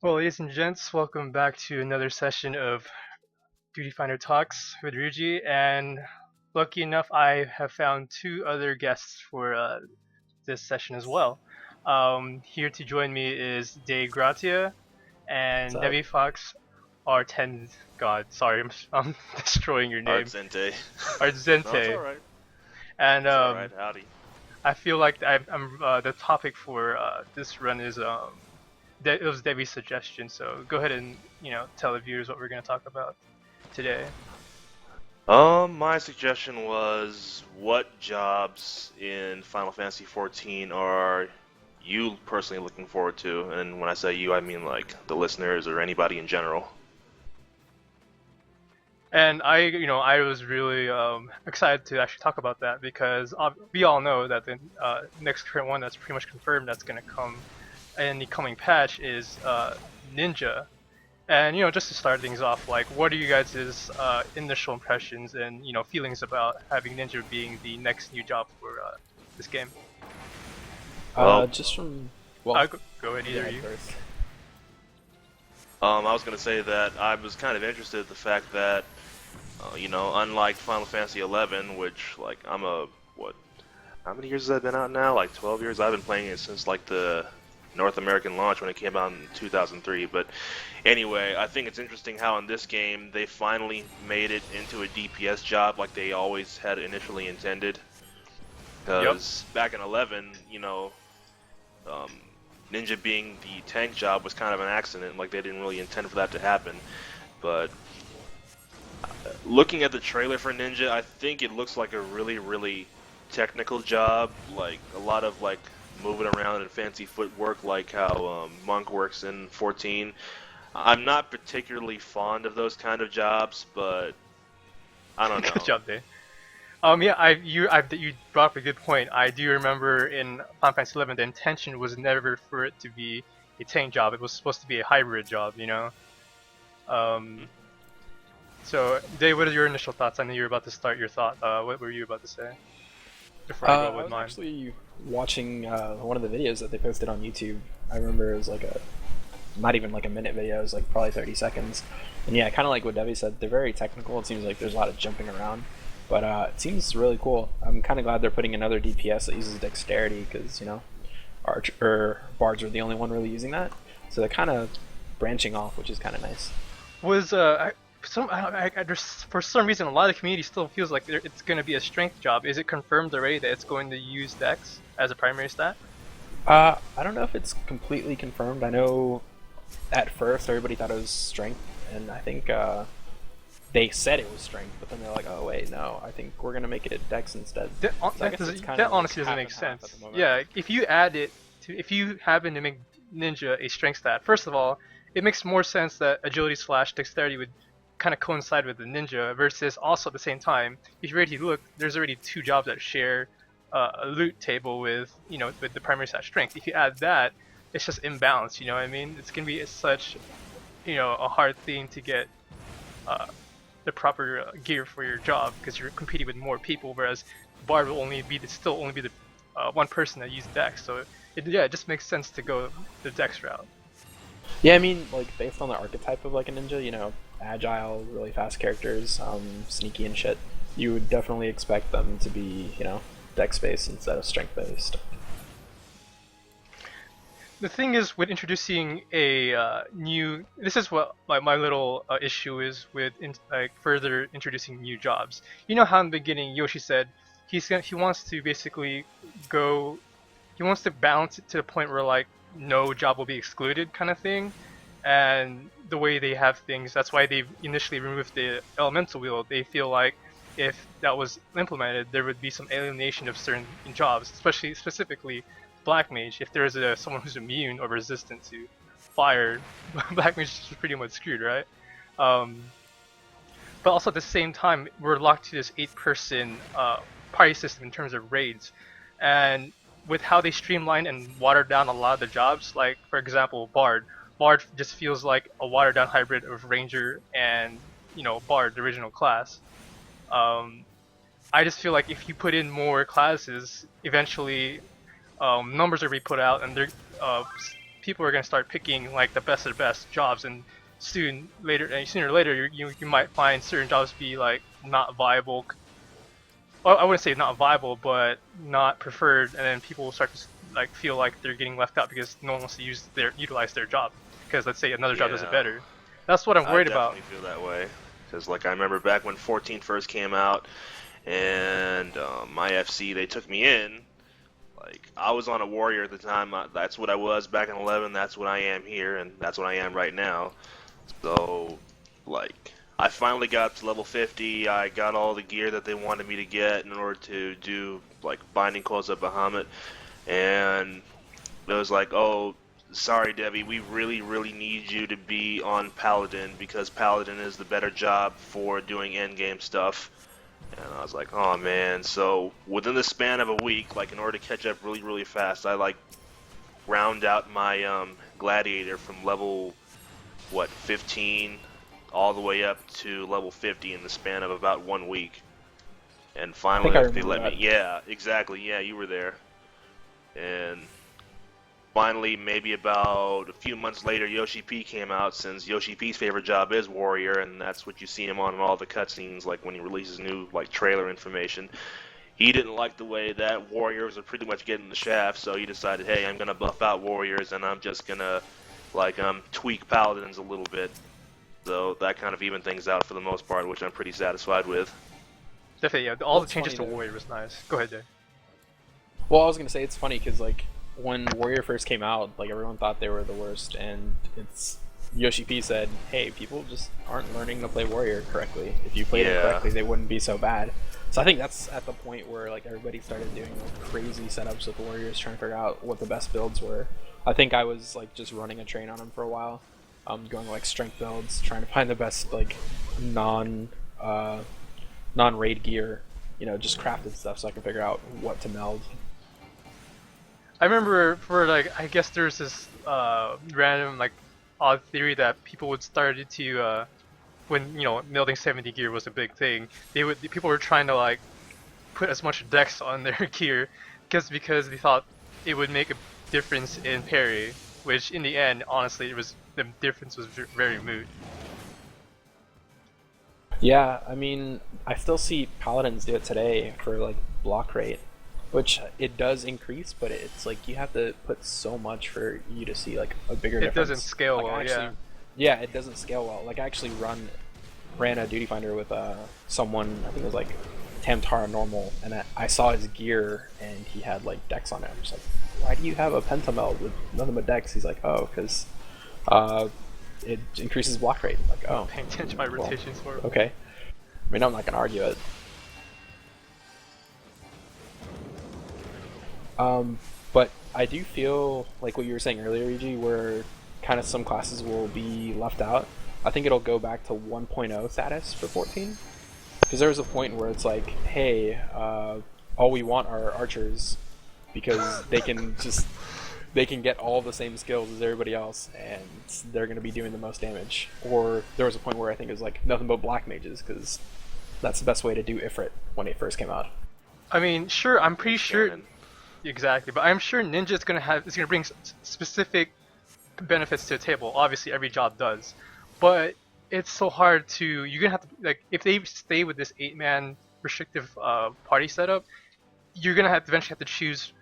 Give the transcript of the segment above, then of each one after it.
Well, ladies and gents, welcome back to another session of Duty Finder Talks with Ruji. And lucky enough, I have found two other guests for this session as well. Here to join me is Dei Gratia What's and up? Devifoxx, R10 God. Sorry, I'm destroying your name. Artzente. No, it's Artzente. alright. And It's alright. Howdy. I feel like I'm the topic for this run is it was Debbie's suggestion, so go ahead and tell the viewers what we're going to talk about today. My suggestion was what jobs in Final Fantasy XIV are you personally looking forward to? And when I say you, I mean like the listeners or anybody in general. And I was really excited to actually talk about that because we all know that the next current one that's pretty much confirmed that's going to come in the coming patch is Ninja. And just to start things off, like, what are you guys' initial impressions and feelings about having Ninja being the next new job for this game? Well, Just from well, Go ahead, either yeah, of you. first. I was gonna say that I was kind of interested in the fact that, unlike Final Fantasy XI, which like I'm a what? How many years has that been out now? Like 12 years. I've been playing it since like the North American launch when it came out in 2003. But anyway, I think it's interesting how in this game they finally made it into a DPS job like they always had initially intended. Yep. Because back in 11, um, Ninja being the tank job was kind of an accident. Like they didn't really intend for that to happen. But looking at the trailer for Ninja, I think it looks like a really, really technical job. Like a lot of like moving around and fancy footwork, like how Monk works in 14. I'm not particularly fond of those kind of jobs, but I don't Good know. job, Dave. Yeah, you brought up a good point. I do remember in Final Fantasy XI, the intention was never for it to be a tank job. It was supposed to be a hybrid job, you know. Um, so, Dave, what are your initial thoughts? I know you were about to start your thought. What were you about to say before I go I with was mine? actually watching one of the videos that they posted on YouTube. I remember it was like a not even like a minute video. It was like probably 30 seconds. And yeah, kind of like what Debbie said. They're very technical. It seems like there's a lot of jumping around, but it seems really cool. I'm kind of glad they're putting another DPS that uses dexterity because arch or bards are the only one really using that. So they're kind of branching off, which is kind of nice. Was for some reason a lot of the community still feels like it's going to be a strength job. Is it confirmed already that it's going to use Dex as a primary stat? I don't know if it's completely confirmed. I know at first everybody thought it was strength, and I think they said it was strength, but then they're like, oh wait, no, I think we're gonna make it a dex instead. So I guess it's kind That of like honestly doesn't half make and half at sense. the moment. Yeah, if you happen to make Ninja a strength stat, first of all, it makes more sense that agility slash dexterity would kind of coincide with the ninja versus also at the same time, if you already look, there's already two jobs that share a loot table with with the primary stat strength. If you add that, it's just imbalanced. You know what I mean? It's gonna be such a hard thing to get uh, the proper gear for your job because you're competing with more people, whereas Bard will still only be the one person that uses Dex. So it just makes sense to go the Dex route. Yeah, I mean, like based on the archetype of like a ninja, agile, really fast characters, sneaky and shit. You would definitely expect them to be, dex based instead of strength based. The thing is with introducing a new, this is what my little issue is with like further introducing new jobs. You know how in the beginning Yoshi said he wants to basically go, he wants to balance it to the point where like no job will be excluded kind of thing. And the way they have things, that's why they initially removed the elemental wheel. They feel like if that was implemented, there would be some alienation of certain jobs, especially specifically black mage. If there is someone who's immune or resistant to fire, black mage is pretty much screwed, right? Um, but also at the same time, we're locked to this 8-person party system in terms of raids, and with how they streamline and water down a lot of the jobs, like for example, Bard just feels like a watered down hybrid of Ranger and Bard, the original class. Um, I just feel like if you put in more classes, eventually numbers are be put out, and they're uh, people are gonna start picking like the best of the best jobs, and sooner or later, you might find certain jobs be like not viable. Well, I wouldn't say not viable, but not preferred, and then people will start to like feel like they're getting left out because no one wants to utilize their job because let's say another job does it Yeah. better. That's what I'm I worried about. definitely feel that way. Because, like, I remember back when 14 first came out, and my FC, they took me in. Like, I was on a warrior at the time. That's what I was back in 11. That's what I am here, and that's what I am right now. So, like, I finally got to level 50. I got all the gear that they wanted me to get in order to do, like, binding calls of Bahamut. And it was like, oh, sorry, Debbie, we really, really need you to be on Paladin because Paladin is the better job for doing endgame stuff. And I was like, oh man. So within the span of a week, like in order to catch up really, really fast, I like round out my gladiator from level 15 all the way up to level 50 in the span of about 1 week. And finally, I they remember let that. me. Yeah, exactly. Yeah, you were there. And finally, maybe about a few months later, Yoshi P came out, since Yoshi P's favorite job is Warrior, and that's what you see him on in all the cutscenes, like when he releases new like trailer information. He didn't like the way that Warriors are pretty much getting the shaft, so he decided, hey, I'm gonna buff out Warriors, and I'm just gonna like tweak Paladins a little bit. So that kind of evened things out for the most part, which I'm pretty satisfied with. Definitely, yeah. All Well, the it's changes to funny, though. Warrior was nice. Go ahead, Jay. Well, I was gonna say it's funny because like when Warrior first came out, like everyone thought they were the worst, and it's Yoshi P said, "Hey, people just aren't learning to play Warrior correctly. If you played it Yeah. correctly, they wouldn't be so bad." So I think that's at the point where like everybody started doing like crazy setups with Warriors, trying to figure out what the best builds were. I think I was like just running a train on them for a while, going like strength builds, trying to find the best like non raid gear, just crafted stuff so I can figure out what to meld. I remember for like I guess there's this random like odd theory that people would started to when melding 70 gear was a big thing. People were trying to like put as much dex on their gear just because they thought it would make a difference in parry, which in the end, honestly, the difference was very moot. Yeah, I mean, I still see paladins do it today for like block rate, which it does increase, but it's like you have to put so much for you to see like a bigger It difference. doesn't scale Like, well, actually, yeah, it doesn't scale well. Like I actually ran a duty finder with someone, I think it was like Tamtara normal, and I saw his gear and he had like dex on it. I'm just like, why do you have a pentameld with nothing but dex? He's like, oh, because it increases block rate. I'm like, oh, Paying attention to my well, rotations for it. okay. I mean, I'm not gonna argue it. But I do feel like what you were saying earlier, EG, where kind of some classes will be left out. I think it'll go back to 1.0 status for 14. Because there was a point where it's like, hey, all we want are archers, because they can get all the same skills as everybody else, and they're going to be doing the most damage. Or there was a point where I think it was like nothing but black mages, because that's the best way to do Ifrit when it first came out. I mean, sure, I'm pretty sure Cannon. exactly, but I'm sure Ninja is gonna bring specific benefits to the table. Obviously, every job does, but it's so hard to. You're gonna have to like if they stay with this 8-man restrictive party setup, you're gonna eventually have to choose,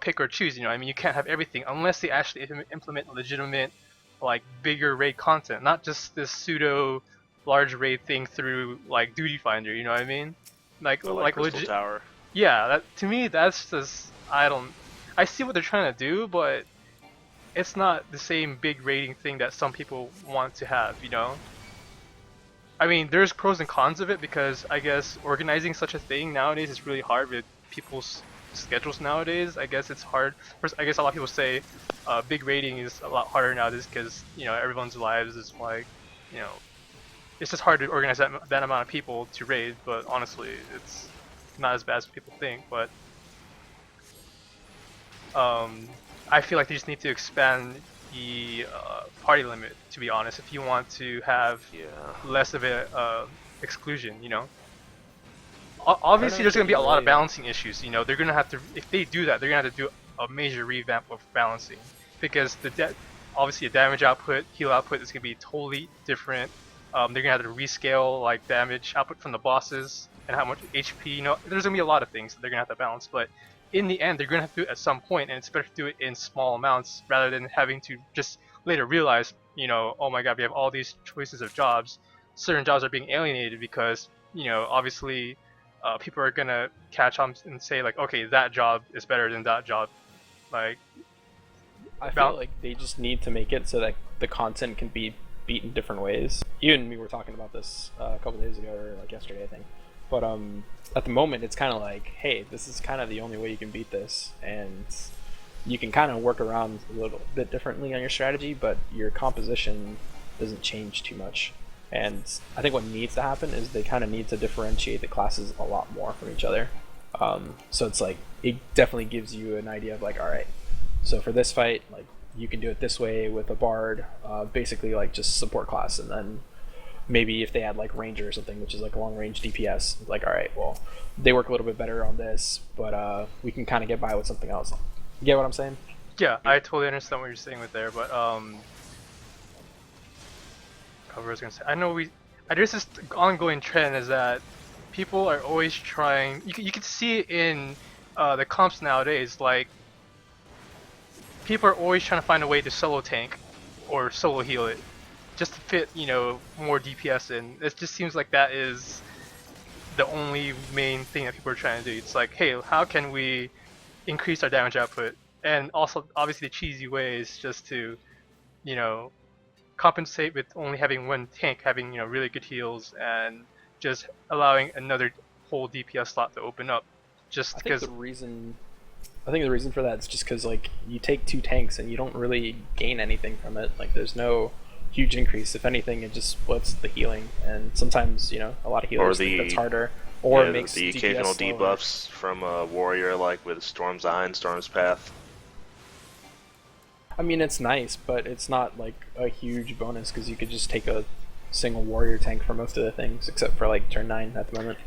pick or choose. I mean, you can't have everything unless they actually implement legitimate, like bigger raid content, not just this pseudo large raid thing through like duty finder. You know what I mean? Like Or like Crystal legit. Tower. Yeah, to me that's just I see what they're trying to do, but it's not the same big rating thing that some people want to have. I mean, there's pros and cons of it because I guess organizing such a thing nowadays is really hard with people's schedules nowadays. I guess it's hard. First, I guess a lot of people say big rating is a lot harder nowadays because everyone's lives is like it's just hard to organize that amount of people to raid. But honestly, it's not as bad as people think. But I feel like they just need to expand the party limit. To be honest, if you want to have Yeah. less of a exclusion. Obviously, there's going to be a lot of balancing issues. They're going to have to, if they do that, they're going to have to do a major revamp of balancing. because obviously the damage output, heal output is gonna be totally different. They're gonna have to rescale like damage output from the bosses and how much HP. You know, there's gonna be a lot of things that they're gonna have to balance. But in the end, they're gonna have to do it at some point, and it's better to do it in small amounts rather than having to just later realize, you know, oh my god, we have all these choices of jobs. Certain jobs are being alienated because, you know, obviously people are gonna catch on and say like, okay, that job is better than that job. Like, I feel like they just need to make it so that the content can be beat in different ways. You and me were talking about this a couple days ago, or like yesterday, I think. But at the moment, it's kind of like, hey, this is kind of the only way you can beat this, and you can kind of work around a little bit differently on your strategy, but your composition doesn't change too much. And I think what needs to happen is they kind of need to differentiate the classes a lot more from each other. So it's like, it definitely gives you an idea of like, all right, so for this fight, like, you can do it this way with a bard, basically like just support class, and then maybe if they had like ranger or something, which is like long range DPS, like, all right, well, they work a little bit better on this, but we can kind of get by with something else. You get what I'm saying? Yeah, I totally understand what you're saying with there, but what I was gonna say, there's this ongoing trend is that people are always trying. You can see it in the comps nowadays, like people are always trying to find a way to solo tank or solo heal it, just to fit, you know, more DPS in. It just seems like that is the only main thing that people are trying to do. It's like, hey, how can we increase our damage output? And also, obviously, the cheesy way is just to, you know, compensate with only having one tank having, you know, really good heals and just allowing another whole DPS slot to open up. Just because. I think the reason for that is just because, like, you take two tanks and you don't really gain anything from it. Like, there's no huge increase. If anything, it just splits the healing, and sometimes, you know, a lot of healers think that's harder, or it makes the DPS occasional slower. debuffs from a warrior, like with Storm's Eye and Storm's Path. I mean, it's nice, but it's not like a huge bonus because you could just take a single warrior tank for most of the things, except for like turn 9 at the moment.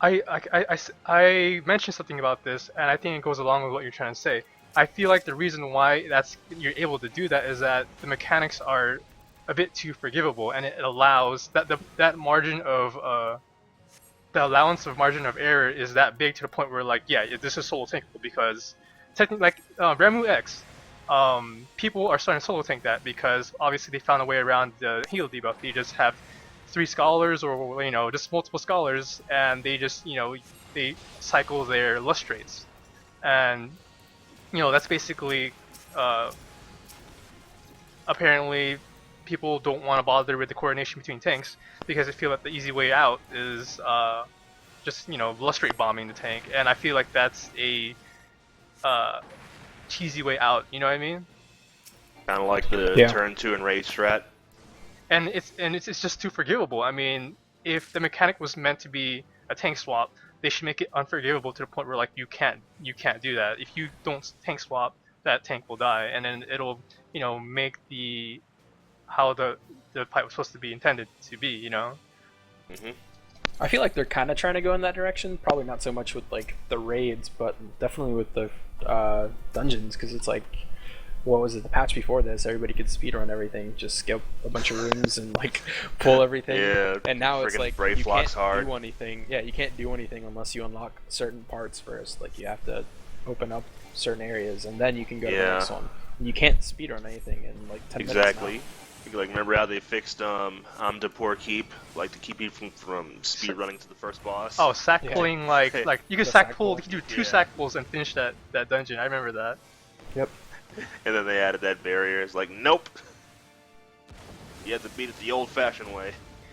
I mentioned something about this, and I think it goes along with what you're trying to say. I feel like the reason why you're able to do that is that the mechanics are a bit too forgivable, and it allows that margin of the allowance of margin of error is that big to the point where, like, yeah, this is solo tankable because technically, like Ramu X, people are starting to solo tank that because obviously they found a way around the heal debuff. They just have 3 scholars, or, you know, just multiple scholars, and they just, you know, they cycle their lustrates, and, you know, that's basically apparently people don't want to bother with the coordination between tanks because they feel that the easy way out is just, you know, lustrate bombing the tank, and I feel like that's a cheesy way out. You know what I mean? Kind of like the turn 2 and rage strat. And it's just too forgivable. I mean, if the mechanic was meant to be a tank swap, they should make it unforgivable to the point where, like, you can't do that. If you don't tank swap, that tank will die, and then it'll, you know, make how the fight was supposed to be intended to be. You know. Mm-hmm. I feel like they're kind of trying to go in that direction. Probably not so much with like the raids, but definitely with the dungeons, because it's like, what was it, the patch before this, everybody could speedrun everything, just skip a bunch of rooms and like pull everything. Yeah, and now it's like you can't hard. do anything. Yeah, you can't do anything unless you unlock certain parts first. Like, you have to open up certain areas and then you can go to the next one. You can't speedrun anything in like 10 minutes. Exactly. Like, remember how they fixed to Poor Keep, like to keep you from speed running to the first boss? Oh, sack pulling, like you can sack pull. You can do 2 sack pulls and finish that dungeon. I remember that. Yep. And then they added that barrier. It's like, nope. You have to beat it the old-fashioned way.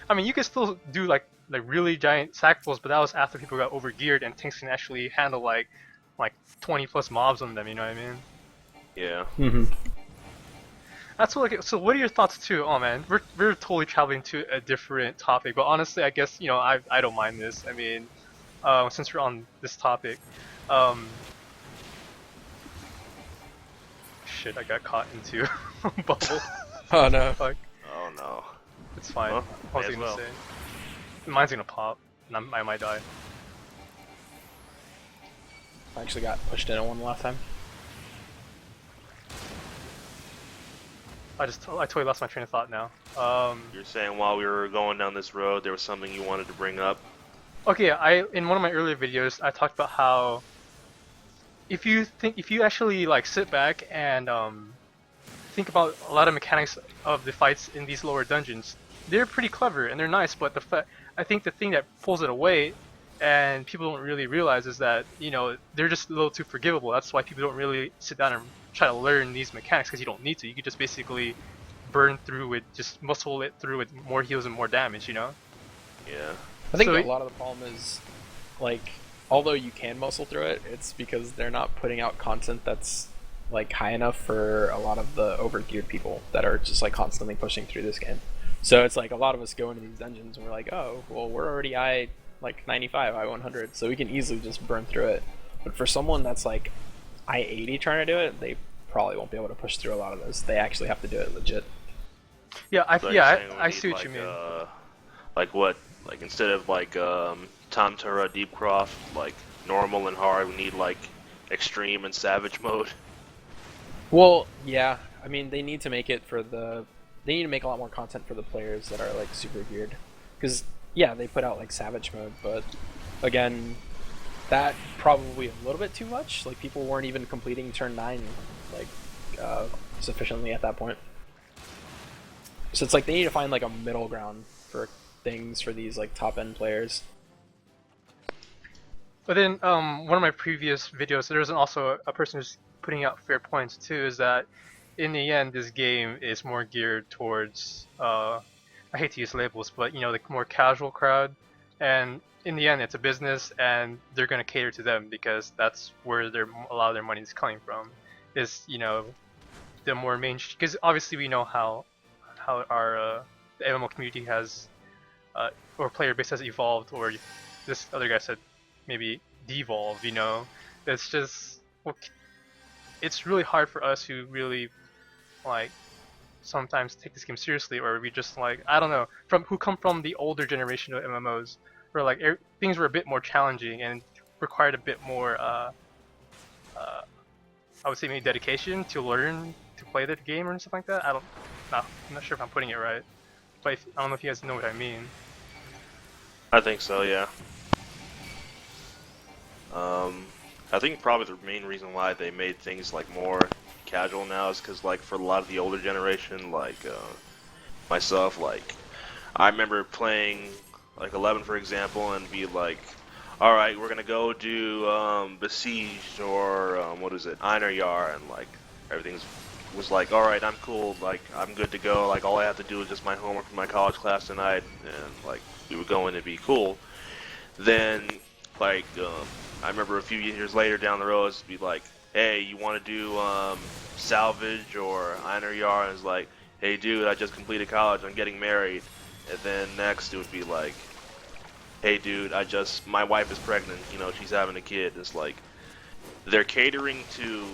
I mean, you can still do like really giant sack pulls, but that was after people got overgeared and tanks can actually handle like 20 plus mobs on them. You know what I mean? Yeah. Mm-hmm. That's what. So, what are your thoughts too? Oh man, we're totally traveling to a different topic, but honestly, I guess, you know, I don't mind this. I mean, since we're on this topic, shit, I got caught into a bubble. Oh no. Fuck. Oh no. It's fine. Well, what was I gonna say? Mine's gonna pop, and I might die. I actually got pushed into one last time. I totally lost my train of thought now. You're saying while we were going down this road, there was something you wanted to bring up. Okay, in one of my earlier videos, I talked about how if you actually like sit back and think about a lot of mechanics of the fights in these lower dungeons, they're pretty clever and they're nice. But I think the thing that pulls it away, and people don't really realize, is that they're just a little too forgivable. That's why people don't really sit down and try to learn these mechanics, because you don't need to. You could just basically burn through it, just muscle it through with more heals and more damage. Yeah. I think So a lot of the problem is, like, although you can muscle through it, it's because they're not putting out content that's like high enough for a lot of the overgeared people that are just like constantly pushing through this game. So it's like a lot of us go into these dungeons and we're like, oh, well, we're already I like 95, I 100, so we can easily just burn through it. But for someone that's like I 80 trying to do it, they probably won't be able to push through a lot of those. They actually have to do it legit. Yeah, I So you're saying we I need, see what like, you mean. Like what? Like instead of like Tamtura, Deepcroft, like normal and hard, we need like extreme and savage mode. Well, yeah, I mean they need to make it for they need to make a lot more content for the players that are like super geared. Because yeah, they put out like savage mode, but again, that probably a little bit too much. Like people weren't even completing turn 9 like sufficiently at that point. So it's like they need to find like a middle ground for things for these like top end players. But then one of my previous videos, there was also a person who's putting out fair points too, is that in the end this game is more geared towards I hate to use labels, but the more casual crowd, and in the end it's a business and they're going to cater to them because that's where a lot of their money is coming from, is the more mainstream, because obviously we know how our the MMO community has or player base has evolved, or this other guy said maybe devolve. It's just it's really hard for us who really like sometimes take this game seriously, or we just like, I don't know, who come from the older generation of MMOs where like things were a bit more challenging and required a bit more I would say maybe dedication to learn to play the game or something like that. I'm not sure if I'm putting it right, but I don't know if you guys know what I mean. I think so, yeah. I think probably the main reason why they made things like more casual now is because like for a lot of the older generation, like myself, like I remember playing like 11 for example and be like, all right, we're gonna go do Besieged or what is it, Einar, and like everything was like, all right, I'm cool, like I'm good to go, like all I have to do is just my homework for my college class tonight, and like we would go in and be cool. Then like I remember a few years later down the road, it'd be like, hey, you want to do Salvage or Einar, and it's like, hey dude, I just completed college, I'm getting married. And then next it would be like, hey dude, my wife is pregnant, she's having a kid. It's like they're catering to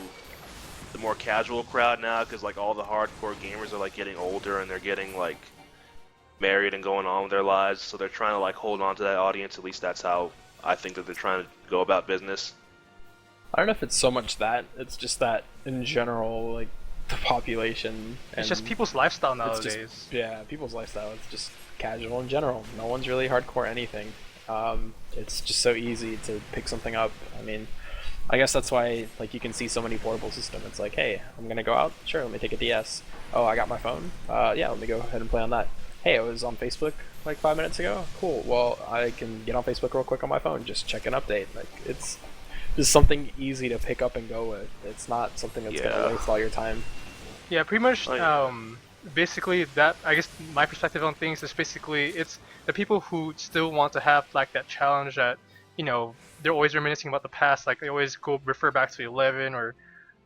the more casual crowd now, because like all the hardcore gamers are like getting older and they're getting like married and going on with their lives, so they're trying to like hold on to that audience. At least that's how I think that they're trying to go about business. I don't know if it's so much that, it's just that in general, like the population. And it's just people's lifestyle nowadays. Yeah, people's lifestyle. It's just casual in general. No one's really hardcore anything. It's just so easy to pick something up. I mean, I guess that's why like you can see so many portable systems. It's like, hey, I'm gonna go out. Sure, let me take a DS. Oh, I got my phone. Yeah, let me go ahead and play on that. Hey, I was on Facebook like 5 minutes ago. Cool. Well, I can get on Facebook real quick on my phone. Just check an update. Like it's just something easy to pick up and go with. It's not something that's gonna waste all your time. Yeah, pretty much. Basically, that, I guess my perspective on things is basically it's the people who still want to have like that challenge that they're always reminiscing about the past. Like they always go refer back to 11 or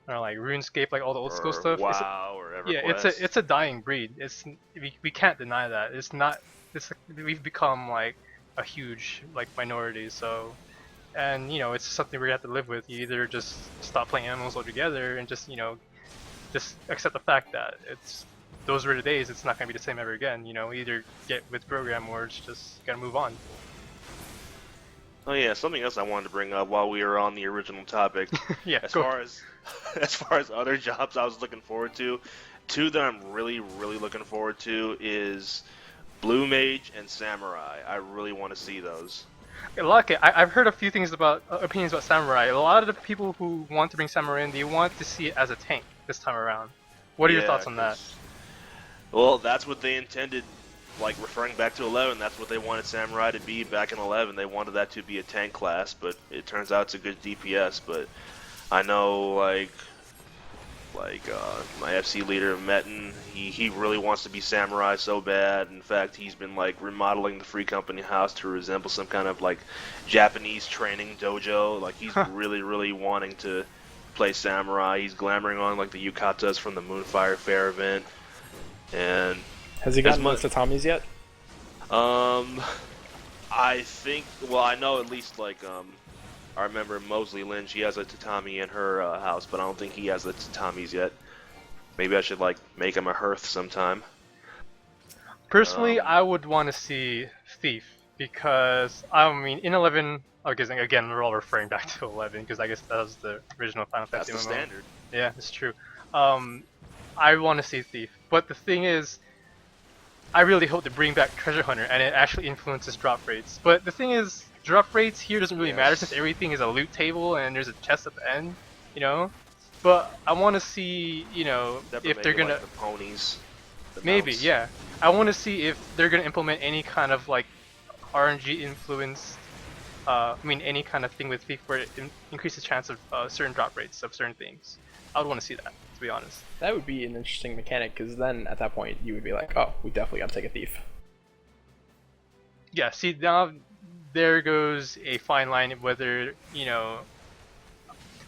like RuneScape, like all the old school stuff. WoW or EverQuest. Yeah, it's a dying breed. We can't deny that. We've become like a huge like minority. So, and it's something we have to live with. You either just stop playing MMOs altogether and just just accept the fact that those were the days. It's not gonna be the same ever again. Either get with the program or it's just gotta move on. Oh yeah, something else I wanted to bring up while we were on the original topic. Yeah, as far as other jobs I was looking forward to, Two that I'm really, really looking forward to is Blue Mage and Samurai. I really want to see those. I've heard a few things about opinions about Samurai. A lot of the people who want to bring Samurai in, they want to see it as a tank this time around. What are your Yeah, thoughts on that? Well, that's what they intended, like referring back to 11. That's what they wanted Samurai to be back in 11. They wanted that to be a tank class, but it turns out it's a good DPS. But I know, my FC leader Metin, he really wants to be Samurai so bad. In fact, he's been like remodeling the Free Company house to resemble some kind of like Japanese training dojo. Like he's really, really wanting to play Samurai. He's glamoring on like the yukatas from the Moonfire Fair event. And has he gotten those tatamis yet? I think. Well, I know at least I remember Mosley Lynn. She has a tatami in her house, but I don't think he has the tatamis yet. Maybe I should like make him a hearth sometime. Personally, I would want to see Thief because I mean in 11. I guess again we're all referring back to 11 because I guess that was the original Final Fantasy. That's the standard. Yeah, it's true. I want to see Thief, but the thing is, I really hope to bring back Treasure Hunter and it actually influences drop rates. But the thing is, drop rates here doesn't really matter since everything is a loot table and there's a chest at the end, you know. But I want to see, you know, if they're gonna like the ponies. Maybe, mounts. yeah. I want to see if they're gonna implement any kind of like RNG influenced. Any kind of thing with Thief where it increases the chance of certain drop rates of certain things. I would want to see that, to be honest. That would be an interesting mechanic, because then at that point you would be like, oh, we definitely got to take a Thief. Yeah, see, now there goes a fine line whether, you know,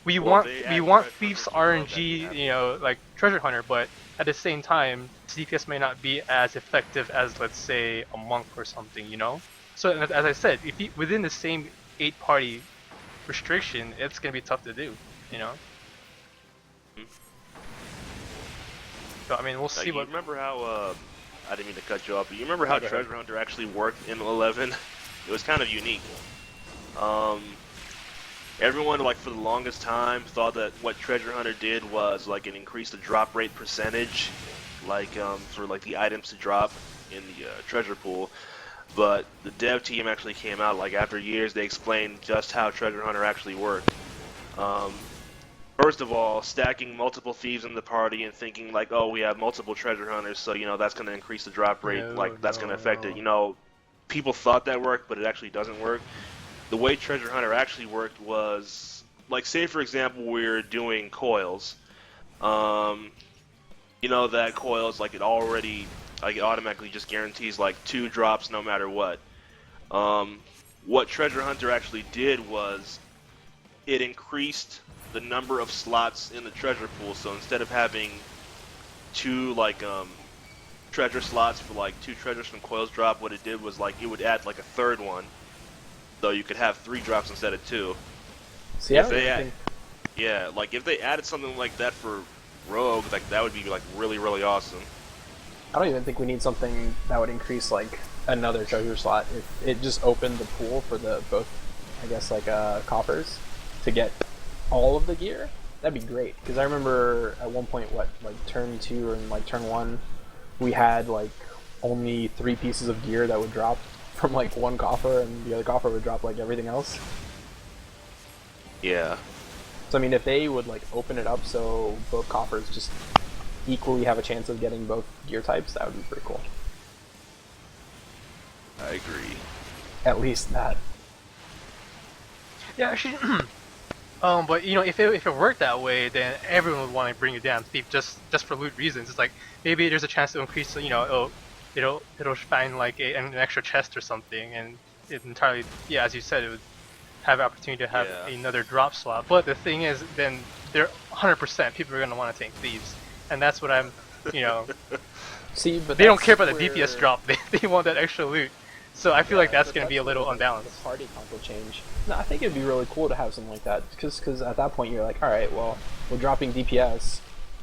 we want Thief's RNG, you know, like Treasure Hunter, but at the same time, DPS may not be as effective as, let's say, a monk or something, you know? So, as I said, if within the same 8-party restriction, it's going to be tough to do, you know? So, I mean, we'll see You what... remember how, I didn't mean to cut you off, but you remember how Treasure Hunter actually worked in 11? It was kind of unique. Everyone, like, for the longest time thought that what Treasure Hunter did was, like, it increased the drop rate percentage, like, for, like, the items to drop in the treasure pool. But the dev team actually came out, like, after years, they explained just how Treasure Hunter actually worked. First of all, stacking multiple thieves in the party and thinking, like, oh, we have multiple Treasure Hunters, so, you know, that's going to increase the drop rate, that's going to affect it. You know, people thought that worked, but it actually doesn't work. The way Treasure Hunter actually worked was, like, say, for example, we're doing coils. You know that coils, like, it automatically just guarantees, like, 2 drops no matter what. What Treasure Hunter actually did was it increased the number of slots in the treasure pool, so instead of having 2, like, treasure slots for, like, 2 treasures from coils drop, what it did was, like, it would add, like, a 3rd one, so you could have 3 drops instead of 2. See, yeah, like, if they added something like that for Rogue, like, that would be, like, really, really awesome. I don't even think we need something that would increase, like, another treasure slot. If it just opened the pool for the both, I guess, like, coffers to get all of the gear, that'd be great. Because I remember at one point, turn 2 or like turn 1, we had, like, only 3 pieces of gear that would drop from, like, one coffer, and the other coffer would drop, like, everything else. Yeah. So, I mean, if they would, like, open it up so both coffers just equally have a chance of getting both gear types, that would be pretty cool. I agree. At least that. Yeah, actually... but you know, if it worked that way, then everyone would want to bring a damn thief just for loot reasons. It's like maybe there's a chance to increase, you know, it'll find like an extra chest or something, and it entirely, yeah, as you said, it would have an opportunity to have another drop slot. But the thing is, then they're 100% people are gonna want to tank thieves, and that's what I'm, you know. See, but they don't care about the DPS drop. They want that extra loot. So I feel like that's going to be a little unbalanced. The party comp will change. No, I think it'd be really cool to have something like that, because at that point you're like, all right, well, we're dropping DPS,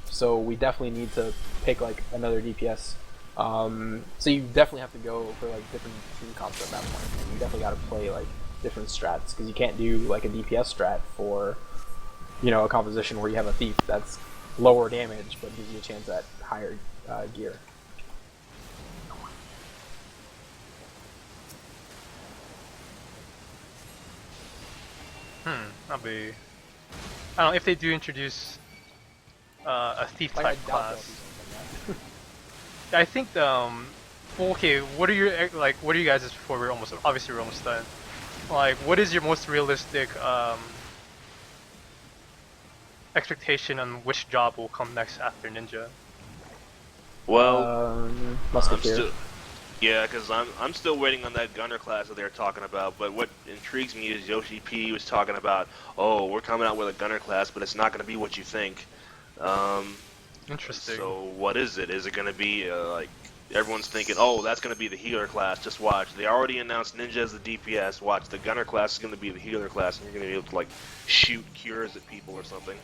so we definitely need to pick like another DPS. So you definitely have to go for like different team comps at that point. You definitely got to play like different strats, because you can't do like a DPS strat for, you know, a composition where you have a thief. That's lower damage, but gives you a chance at higher gear. That'll be. I don't know if they do introduce a thief Like, I type doubt there'll be class. something like that. I think well, okay. What are your what are you guys before we're almost obviously we're almost done. Like, what is your most realistic expectation on which job will come next after ninja? Well, Musketeer. yeah, because I'm still waiting on that gunner class that they're talking about. But what intrigues me is Yoshi P was talking about, oh, we're coming out with a gunner class, but it's not going to be what you think. Interesting. So what is it? Is it going to be like everyone's thinking, oh, that's going to be the healer class? Just watch. They already announced ninja as the DPS. Watch, the gunner class is going to be the healer class, and you're going to be able to like shoot cures at people or something.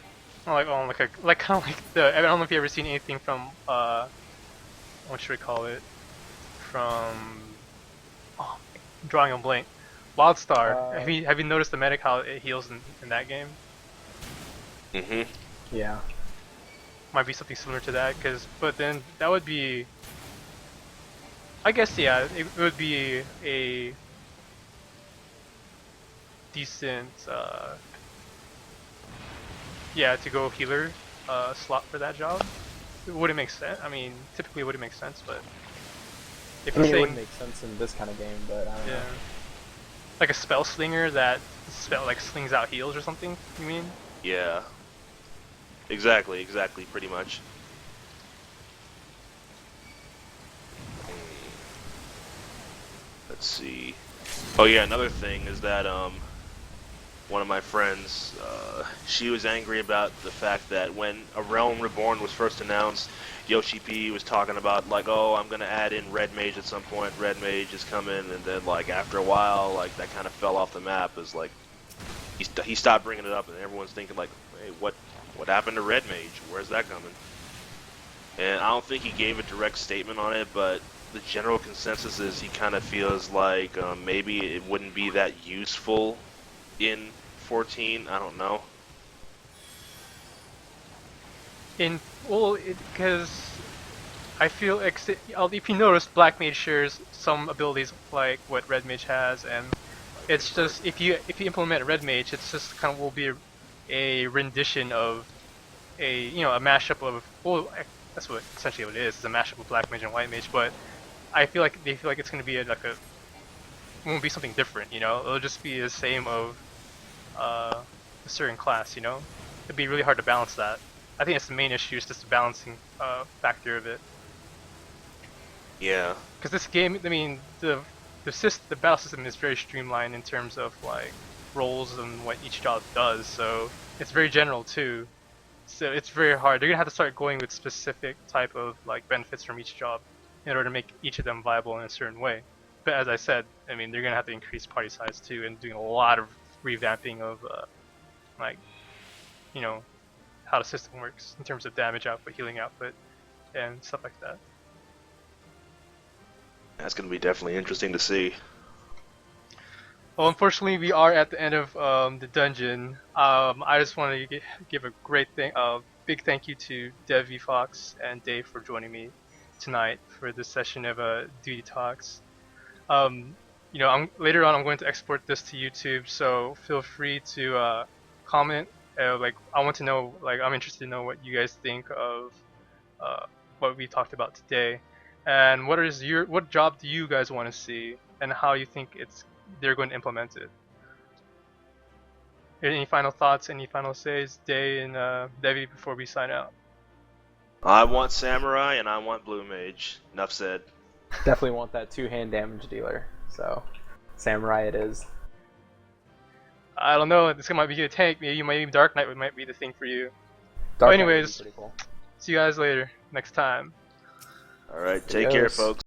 Like kind of like the. I don't know if you ever seen anything from what should we call it? From I'm drawing a blank. Wildstar. Have you noticed the medic how it heals in that game? Yeah. Might be something similar to that, but then that would be. I guess yeah, it would be a decent yeah, to go healer slot for that job. It wouldn't make sense. I mean, typically it wouldn't make sense, but if I mean, you're it saying would make sense in this kind of game, but I don't know. like a spell slinger that slings out heals or something, you mean? Yeah. Exactly, pretty much. Let's see. Oh yeah, another thing is that one of my friends, she was angry about the fact that when A Realm Reborn was first announced, Yoshi P was talking about like, oh, I'm gonna add in Red Mage at some point. Red Mage is coming, and then like after a while, like that kind of fell off the map. As like he stopped bringing it up, and everyone's thinking like, hey, what happened to Red Mage? Where's that coming? And I don't think he gave a direct statement on it, but the general consensus is he kind of feels like maybe it wouldn't be that useful in 14. I don't know. Because I feel if you notice, Black Mage shares some abilities like what Red Mage has, and it's just if you implement Red Mage, it's just kind of will be a rendition of a a mashup of that's what essentially what it is. It's a mashup of Black Mage and White Mage, but I feel like they feel like it's gonna be it won't be something different. It'll just be the same of a certain class. It'd be really hard to balance that. I think it's the main issue, is just the balancing factor of it. Yeah. Because this game, I mean, the battle system is very streamlined in terms of like roles and what each job does. So it's very general too. So it's very hard. They're gonna have to start going with specific type of like benefits from each job in order to make each of them viable in a certain way. But as I said, I mean, they're gonna have to increase party size too, and doing a lot of revamping of like how the system works in terms of damage output, healing output, and stuff like that. That's going to be definitely interesting to see. Well, unfortunately, we are at the end of the dungeon. I just want to give a big thank you to Devifoxx and Dave for joining me tonight for this session of Duty Talks. Later on I'm going to export this to YouTube, so feel free to comment. I want to know, I'm interested to know what you guys think of what we talked about today, and what job do you guys want to see, and how you think they're going to implement it. Any final thoughts? Any final says, Day and Devi, before we sign out? I want Samurai and I want Blue Mage. Enough said. Definitely want that two-hand damage dealer. So, Samurai it is. I don't know. This might be a tank. Maybe Dark Knight might be the thing for you. Dark But anyways, pretty cool. see you guys later next time. All right, take care, folks.